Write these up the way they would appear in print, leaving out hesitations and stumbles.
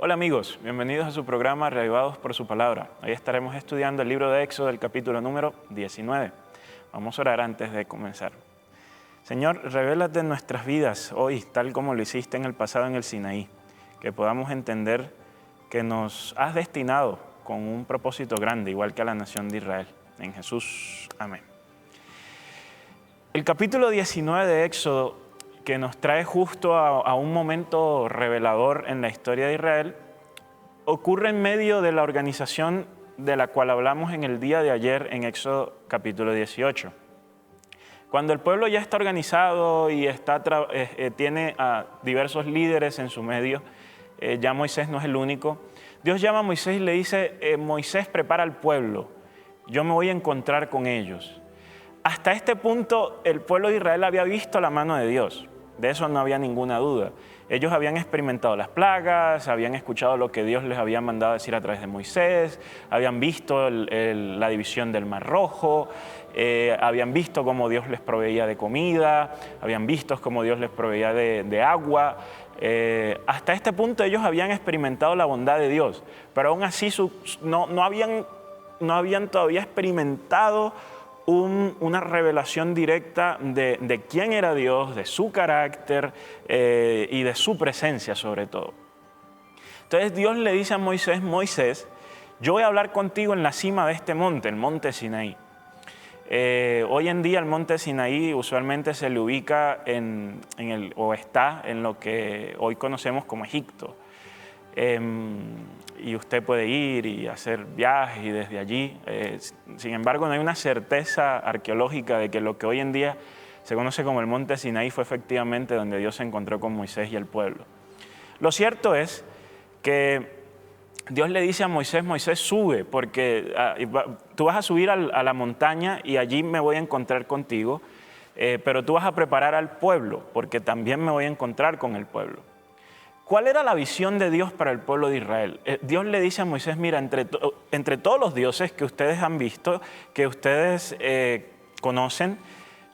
Hola amigos, bienvenidos a su programa Reavivados por su Palabra. Hoy estaremos estudiando el libro de Éxodo, el capítulo número 19. Vamos a orar antes de comenzar. Señor, revélate en nuestras vidas hoy, tal como lo hiciste en el pasado en el Sinaí, que podamos entender que nos has destinado con un propósito grande, igual que a la nación de Israel. En Jesús, amén. El capítulo 19 de Éxodo, que nos trae justo a un momento revelador en la historia de Israel, ocurre en medio de la organización de la cual hablamos en el día de ayer en Éxodo capítulo 18. Cuando el pueblo ya está organizado y tiene a diversos líderes en su medio, ya Moisés no es el único, Dios llama a Moisés y le dice, Moisés, prepara al pueblo, yo me voy a encontrar con ellos. Hasta este punto el pueblo de Israel había visto la mano de Dios. De eso no había ninguna duda. Ellos habían experimentado las plagas, habían escuchado lo que Dios les había mandado decir a través de Moisés, habían visto la división del Mar Rojo, habían visto cómo Dios les proveía de comida, habían visto cómo Dios les proveía de agua. Hasta este punto ellos habían experimentado la bondad de Dios, pero aún así no habían todavía experimentado una revelación directa de quién era Dios, de su carácter y de su presencia sobre todo. Entonces Dios le dice a Moisés, Moisés, yo voy a hablar contigo en la cima de este monte, el monte Sinaí. Hoy en día el monte Sinaí usualmente se le ubica está en lo que hoy conocemos como Egipto. Y usted puede ir y hacer viajes y desde allí. Sin embargo, no hay una certeza arqueológica de que lo que hoy en día se conoce como el monte Sinaí fue efectivamente donde Dios se encontró con Moisés y el pueblo. Lo cierto es que Dios le dice a Moisés, Moisés sube, porque tú vas a subir a la montaña y allí me voy a encontrar contigo, pero tú vas a preparar al pueblo, porque también me voy a encontrar con el pueblo. ¿Cuál era la visión de Dios para el pueblo de Israel? Dios le dice a Moisés, mira, entre todos los dioses que ustedes han visto, que ustedes conocen,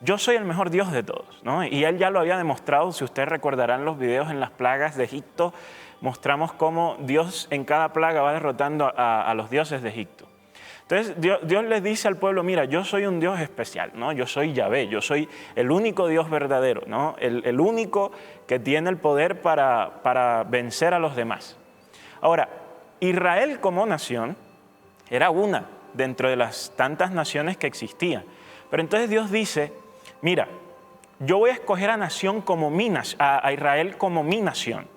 yo soy el mejor Dios de todos, ¿no? Y Él ya lo había demostrado, si ustedes recordarán los videos en las plagas de Egipto, mostramos cómo Dios en cada plaga va derrotando a los dioses de Egipto. Entonces Dios les dice al pueblo, mira, yo soy un Dios especial, ¿no? Yo soy Yahvé, yo soy el único Dios verdadero, ¿no? El único que tiene el poder para vencer a los demás. Ahora, Israel como nación era una dentro de las tantas naciones que existían. Pero entonces Dios dice, mira, yo voy a escoger a Israel como mi nación.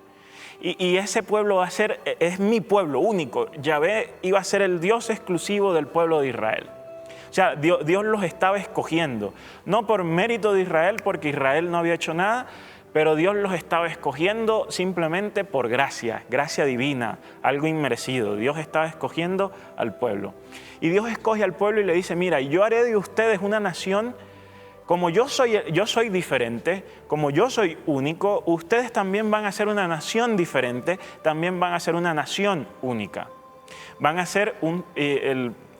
Y ese pueblo es mi pueblo único. Yahvé iba a ser el Dios exclusivo del pueblo de Israel. O sea, Dios los estaba escogiendo, no por mérito de Israel, porque Israel no había hecho nada, pero Dios los estaba escogiendo simplemente por gracia divina, algo inmerecido. Dios estaba escogiendo al pueblo. Y Dios escoge al pueblo y le dice, mira, yo haré de ustedes una nación. Como yo soy diferente, como yo soy único, ustedes también van a ser una nación diferente, también van a ser una nación única. Van a ser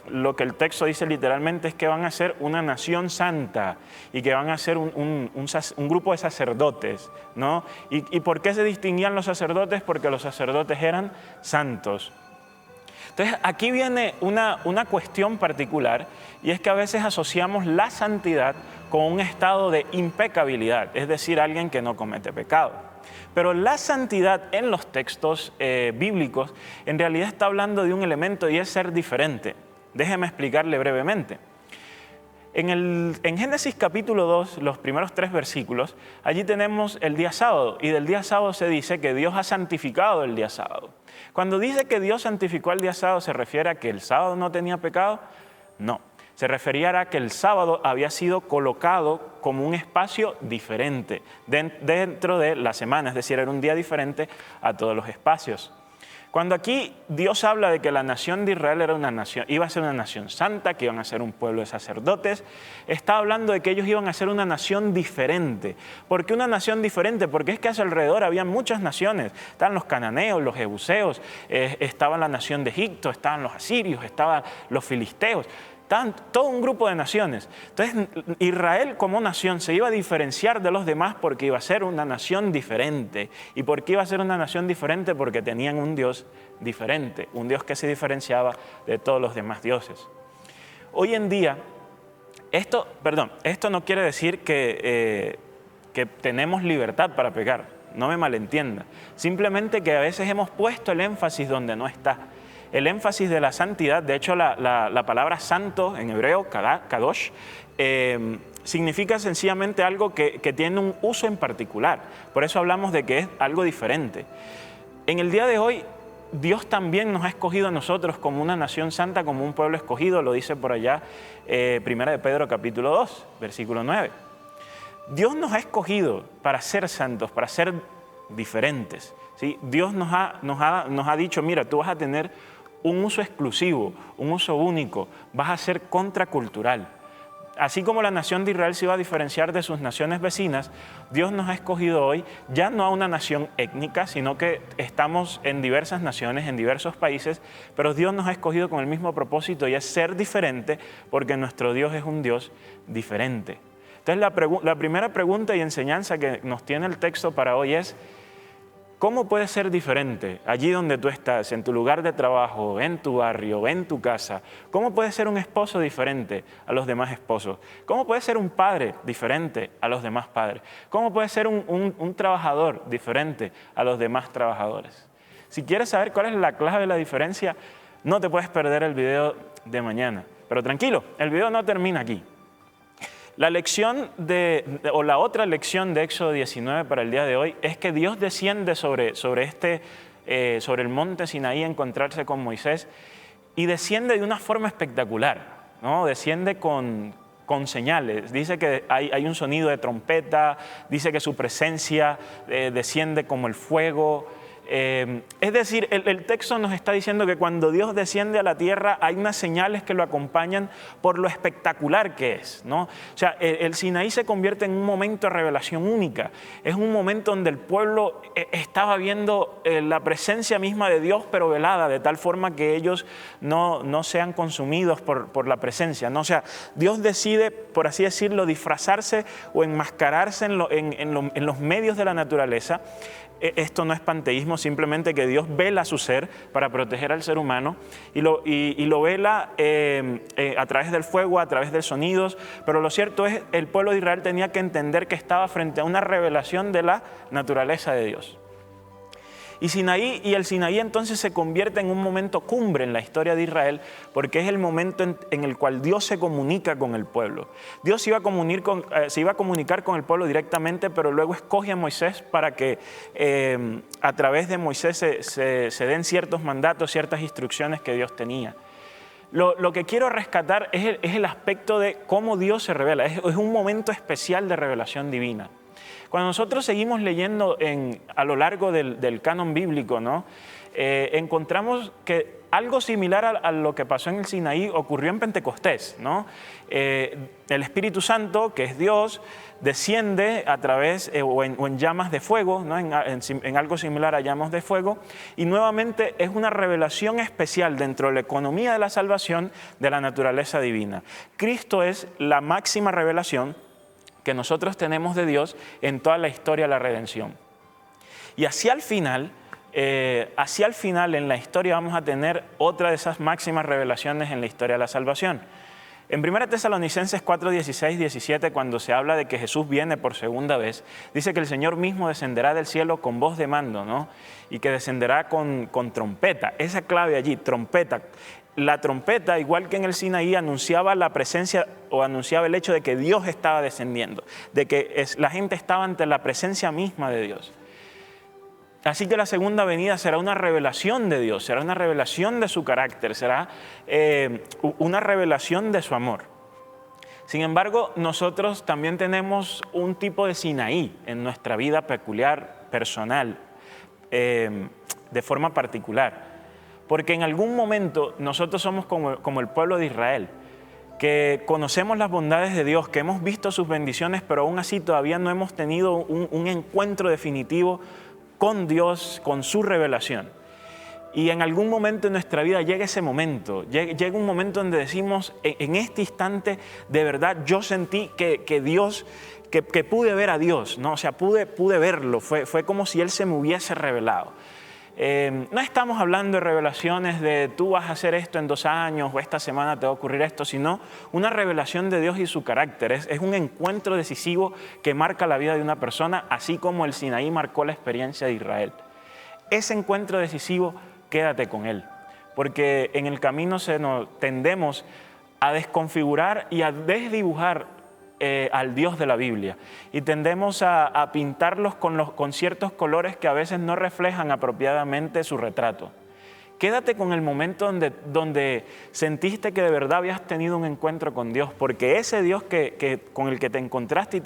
lo que el texto dice literalmente es que van a ser una nación santa y que van a ser un grupo de sacerdotes, ¿no? ¿Y por qué se distinguían los sacerdotes? Porque los sacerdotes eran santos. Entonces, aquí viene una cuestión particular, y es que a veces asociamos la santidad con un estado de impecabilidad, es decir, alguien que no comete pecado. Pero la santidad en los textos bíblicos en realidad está hablando de un elemento y es ser diferente. Déjeme explicarle brevemente. En Génesis capítulo 2, los primeros 3 versículos, allí tenemos el día sábado, y del día sábado se dice que Dios ha santificado el día sábado. Cuando dice que Dios santificó el día sábado, ¿se refiere a que el sábado no tenía pecado? No, se refería a que el sábado había sido colocado como un espacio diferente dentro de la semana, es decir, era un día diferente a todos los espacios. Cuando aquí Dios habla de que la nación de Israel iba a ser una nación santa, que iban a ser un pueblo de sacerdotes, está hablando de que ellos iban a ser una nación diferente. ¿Por qué una nación diferente? Porque es que a su alrededor había muchas naciones. Estaban los cananeos, los jebuseos, estaba la nación de Egipto, estaban los asirios, estaban los filisteos. todo un grupo de naciones. Entonces Israel como nación se iba a diferenciar de los demás porque iba a ser una nación diferente. ¿Y por qué iba a ser una nación diferente? Porque tenían un Dios diferente, un Dios que se diferenciaba de todos los demás dioses. Hoy en día, esto no quiere decir que tenemos libertad para pecar, no me malentienda. Simplemente que a veces hemos puesto el énfasis donde no está. El énfasis de la santidad, de hecho la palabra santo en hebreo, kadosh, significa sencillamente algo que tiene un uso en particular. Por eso hablamos de que es algo diferente. En el día de hoy, Dios también nos ha escogido a nosotros como una nación santa, como un pueblo escogido, lo dice por allá, 1 de Pedro capítulo 2, versículo 9. Dios nos ha escogido para ser santos, para ser diferentes, ¿sí? Dios nos ha dicho, mira, tú vas a tener un uso exclusivo, un uso único, vas a ser contracultural. Así como la nación de Israel se iba a diferenciar de sus naciones vecinas, Dios nos ha escogido hoy ya no a una nación étnica, sino que estamos en diversas naciones, en diversos países, pero Dios nos ha escogido con el mismo propósito y es ser diferente porque nuestro Dios es un Dios diferente. Entonces la primera pregunta y enseñanza que nos tiene el texto para hoy es, ¿cómo puedes ser diferente allí donde tú estás, en tu lugar de trabajo, en tu barrio, en tu casa? ¿Cómo puedes ser un esposo diferente a los demás esposos? ¿Cómo puedes ser un padre diferente a los demás padres? ¿Cómo puedes ser un trabajador diferente a los demás trabajadores? Si quieres saber cuál es la clave de la diferencia, no te puedes perder el video de mañana. Pero tranquilo, el video no termina aquí. La lección la otra lección de Éxodo 19 para el día de hoy es que Dios desciende sobre el monte Sinaí a encontrarse con Moisés y desciende de una forma espectacular, ¿no? Desciende con señales. Dice que hay un sonido de trompeta, dice que su presencia desciende como el fuego. Es decir, el texto nos está diciendo que cuando Dios desciende a la tierra hay unas señales que lo acompañan por lo espectacular que es, ¿no? O sea, el Sinaí se convierte en un momento de revelación única. Es un momento donde el pueblo estaba viendo la presencia misma de Dios, pero velada, de tal forma que ellos no sean consumidos por la presencia, ¿no? O sea, Dios decide, por así decirlo, disfrazarse o enmascararse en los medios de la naturaleza. Esto no es panteísmo, simplemente que Dios vela su ser para proteger al ser humano y lo vela a través del fuego, a través de sonidos, pero lo cierto es que el pueblo de Israel tenía que entender que estaba frente a una revelación de la naturaleza de Dios. Y el Sinaí entonces se convierte en un momento cumbre en la historia de Israel porque es el momento en el cual Dios se comunica con el pueblo. Dios se iba a comunicar con el pueblo directamente, pero luego escoge a Moisés para que a través de Moisés se den ciertos mandatos, ciertas instrucciones que Dios tenía. Lo que quiero rescatar es el aspecto de cómo Dios se revela. Es un momento especial de revelación divina. Cuando nosotros seguimos leyendo a lo largo del canon bíblico, ¿no? Encontramos que algo similar a lo que pasó en el Sinaí ocurrió en Pentecostés, ¿no? El Espíritu Santo, que es Dios, desciende a través o en llamas de fuego, ¿no? en algo similar a llamas de fuego, y nuevamente es una revelación especial dentro de la economía de la salvación de la naturaleza divina. Cristo es la máxima revelación que nosotros tenemos de Dios en toda la historia de la redención. Y hacia el final en la historia vamos a tener otra de esas máximas revelaciones en la historia de la salvación. En 1 Tesalonicenses 4, 16, 17, cuando se habla de que Jesús viene por segunda vez, dice que el Señor mismo descenderá del cielo con voz de mando, ¿no? Y que descenderá con trompeta. Esa clave allí, trompeta. La trompeta, igual que en el Sinaí, anunciaba la presencia o anunciaba el hecho de que Dios estaba descendiendo, de que la gente estaba ante la presencia misma de Dios. Así que la segunda venida será una revelación de Dios, será una revelación de su carácter, será una revelación de su amor. Sin embargo, nosotros también tenemos un tipo de Sinaí en nuestra vida peculiar, personal, de forma particular. Porque en algún momento nosotros somos como el pueblo de Israel, que conocemos las bondades de Dios, que hemos visto sus bendiciones, pero aún así todavía no hemos tenido un encuentro definitivo con Dios, con su revelación. Y en algún momento en nuestra vida llega ese momento, llega un momento donde decimos, en este instante de verdad yo sentí que Dios, que pude ver a Dios, ¿no? O sea, pude verlo, fue como si Él se me hubiese revelado. No estamos hablando de revelaciones de tú vas a hacer esto en 2 años o esta semana te va a ocurrir esto, sino una revelación de Dios y su carácter. Es un encuentro decisivo que marca la vida de una persona, así como el Sinaí marcó la experiencia de Israel. Ese encuentro decisivo, quédate con Él, porque en el camino tendemos a desconfigurar y a desdibujar al Dios de la Biblia, y tendemos a pintarlos con ciertos colores que a veces no reflejan apropiadamente su retrato. Quédate con el momento donde sentiste que de verdad habías tenido un encuentro con Dios, porque ese Dios con el que te encontraste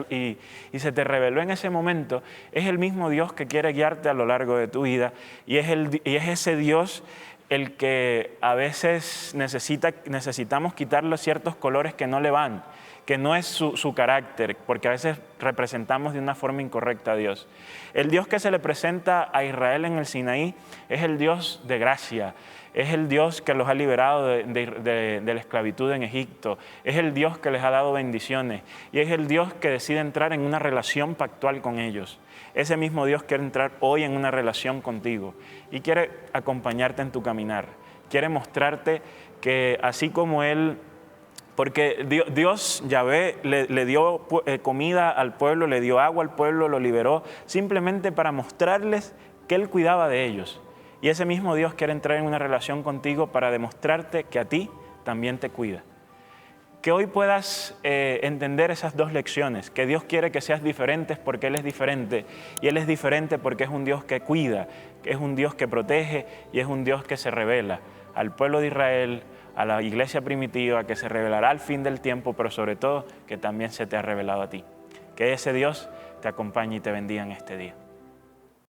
y se te reveló en ese momento es el mismo Dios que quiere guiarte a lo largo de tu vida, y es ese Dios el que a veces necesitamos quitarle ciertos colores que no le van, que no es su carácter, porque a veces representamos de una forma incorrecta a Dios. El Dios que se le presenta a Israel en el Sinaí es el Dios de gracia, es el Dios que los ha liberado de la esclavitud en Egipto, es el Dios que les ha dado bendiciones y es el Dios que decide entrar en una relación pactual con ellos. Ese mismo Dios quiere entrar hoy en una relación contigo y quiere acompañarte en tu caminar, quiere mostrarte que así como Él... Porque Dios, Yahvé, le dio comida al pueblo, le dio agua al pueblo, lo liberó, simplemente para mostrarles que Él cuidaba de ellos. Y ese mismo Dios quiere entrar en una relación contigo para demostrarte que a ti también te cuida. Que hoy puedas entender esas 2 lecciones, que Dios quiere que seas diferentes porque Él es diferente, y Él es diferente porque es un Dios que cuida, que es un Dios que protege y es un Dios que se revela al pueblo de Israel, a la iglesia primitiva, que se revelará al fin del tiempo, pero sobre todo que también se te ha revelado a ti. Que ese Dios te acompañe y te bendiga en este día.